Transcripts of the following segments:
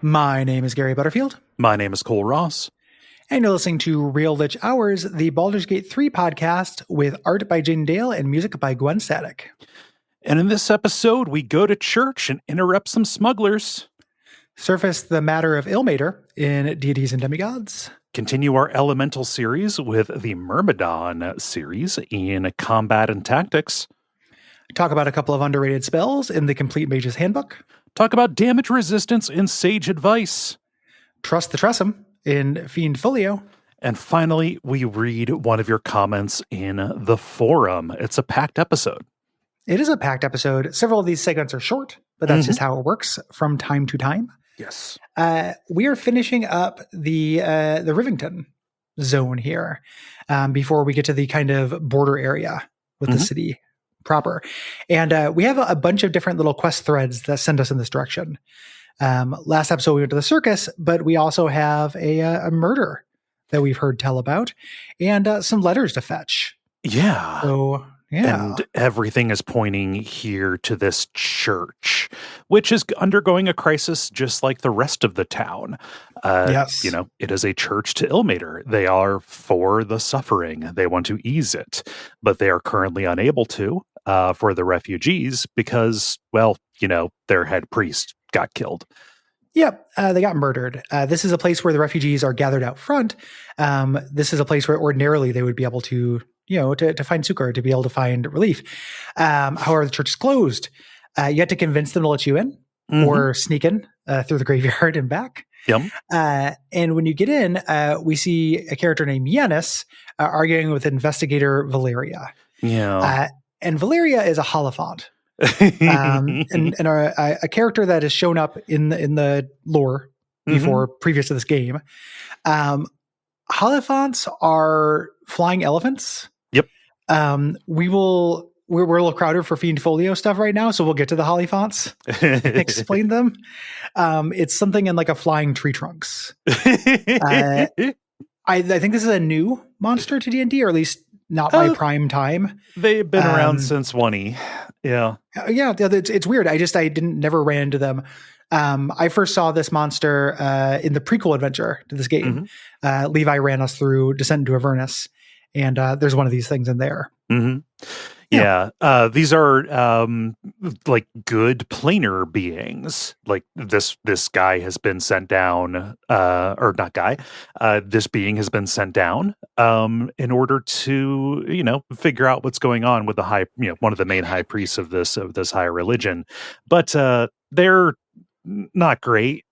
My name is Gary Butterfield. My name is Cole Ross. And you're listening to Real Lich Hours, the Baldur's Gate 3 podcast with art by Jane Dale and music by Gwen Static. And in this episode, we go to church and interrupt some smugglers. Surface the matter of Illmater in Deities and Demigods. Continue our elemental series with the Myrmidon series in combat and tactics. Talk about a couple of underrated spells in the Complete Mage's Handbook. Talk about damage resistance in Sage Advice. Trust the Tressum in Fiend Folio. And finally, we read one of your comments in the forum. It's a packed episode. It is a packed episode. Several of these segments are short, but that's just how it works from time to time. Yes. We are finishing up the Rivington zone here before we get to the kind of border area with the city proper. And we have a bunch of different little quest threads that send us in this direction. Last episode, we went to the circus, but we also have a murder that we've heard tell about and some letters to fetch. Yeah. So, yeah. And everything is pointing here to this church, which is undergoing a crisis just like the rest of the town. Yes. You know, it is a church to Illmater. They are for the suffering. They want to ease it, but they are currently unable to for the refugees because, well, you know, their head priest got killed. Yep, they got murdered. This is a place where the refugees are gathered out front. This is a place where ordinarily they would be able to, you know, to find succor, to be able to find relief. However, the church is closed. You have to convince them to let you in or sneak in through the graveyard and back. Yep. And when you get in, we see a character named Yanis arguing with investigator Valeria. Yeah. And Valeria is a Holophant. And a character that has shown up in the lore before, previous to this game. Holophants are flying elephants. Yep. We're a little crowded for Fiend Folio stuff right now, so we'll get to the Holophants and explain them. It's something in like a flying tree trunks. I think this is a new monster to D&D, or at least not by prime time. They've been around since 1E. Yeah. Yeah. It's weird. I never ran into them. I first saw this monster in the prequel adventure to this game. Levi ran us through Descent into Avernus, and there's one of these things in there. Yeah. These are like good planar beings. Like this guy has been sent down, or not guy. This being has been sent down in order to, you know, figure out what's going on with the high, you know, one of the main high priests of this high religion. But they're not great.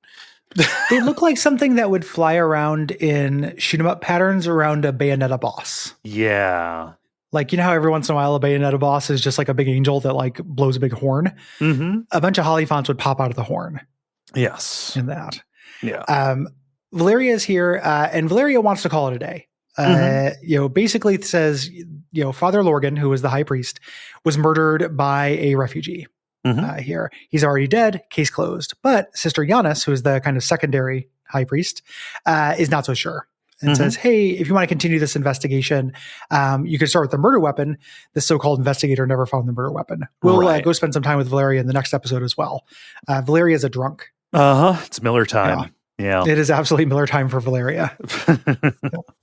They look like something that would fly around in shoot 'em up patterns around a Bayonetta boss. Yeah. Like, you know how every once in a while a Bayonetta boss is just like a big angel that like blows a big horn? A bunch of Holophants would pop out of the horn. Yes. In that. Yeah. Valeria is here, and Valeria wants to call it a day. You know, basically it says, you know, Father Lorgan, who was the high priest, was murdered by a refugee here. He's already dead, case closed. But Sister Yanis, who is the kind of secondary high priest, is not so sure. And says, hey, if you want to continue this investigation, you can start with the murder weapon. The so-called investigator never found the murder weapon. We'll go spend some time with Valeria in the next episode as well. Valeria is a drunk. It's Miller time. Yeah. It is absolutely Miller time for Valeria.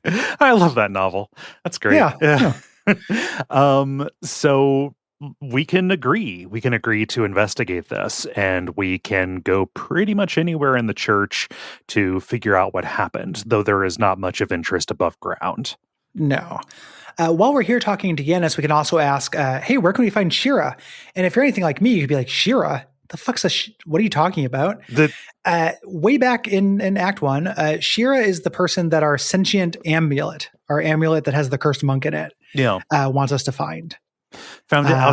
I love that novel. That's great. Yeah. So we can agree to investigate this, and we can go pretty much anywhere in the church to figure out what happened, though there is not much of interest above ground. No. While we're here talking to Yanis, we can also ask, hey, where can we find Shira? And if you're anything like me, you could be like, Shira? The fuck's what are you talking about? Way back in Act 1, Shira is the person that our sentient amulet, our amulet that has the cursed monk in it, wants us to find. Found it